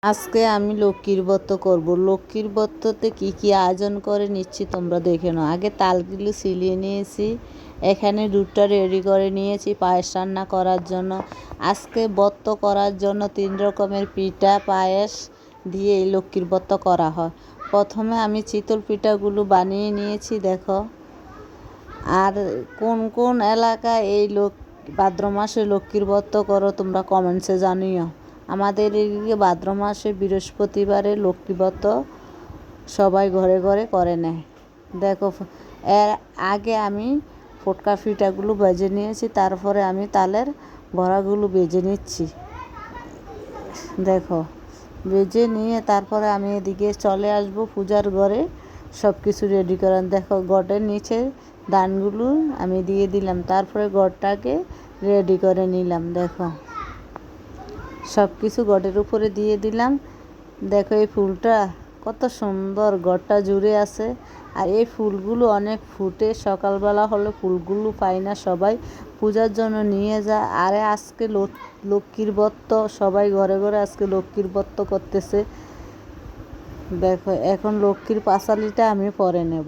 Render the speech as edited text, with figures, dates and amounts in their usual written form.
আজকে আমি লক্ষ্মীর ব্রত করব। লক্ষ্মীর ব্রততে কি কি আয়োজন করে নিচ্ছি তোমরা দেখে নাও। আগে তালগুলো ছিলিয়ে নিয়েছি, এখানে দুধটা রেডি করে নিয়েছি পায়েস রান্না করার জন্য। আজকে ব্রত করার জন্য 3 রকমের পিঠা পায়েস দিয়ে এই লক্ষ্মীর ব্রত করা হয়। প্রথমে আমি চিতল পিঠাগুলো বানিয়ে নিয়েছি দেখো। আর কোন কোন এলাকায় এই ভাদ্র মাসে লক্ষ্মীর ব্রত করো তোমরা কমেন্টসে জানিও। আমাদের এদিকে ভাদ্র মাসে বৃহস্পতিবারে লক্ষ্মী ব্রত সবাই ঘরে ঘরে করে নেয়। দেখো, এর আগে আমি ফটকা পিঠাগুলো ভেজে নিয়েছি, তারপরে আমি তালের বড়াগুলো ভেজে নিচ্ছি। দেখো, ভেজে নিয়ে তারপরে আমি এদিকে চলে আসবো পূজার ঘরে সব কিছু রেডি করেন। দেখো, গটের নিচে ধানগুলো আমি দিয়ে দিলাম, তারপরে গড়টাকে রেডি করে নিলাম। দেখো, সব কিছু গটের উপরে দিয়ে দিলাম। দেখো, এই ফুলটা কত সুন্দর গড়টা জুড়ে আছে। আর এই ফুলগুলো অনেক ফুটে, সকালবেলা হলে ফুলগুলো পাই না, সবাই পূজার জন্য নিয়ে যায়। আরে আজকে লক্ষ্মীর ব্রত, সবাই ঘরে ঘরে আজকে লক্ষ্মীর ব্রত করতেছে। দেখো, এখন লক্ষ্মীর পাঁচালিটা আমি পরে নেব।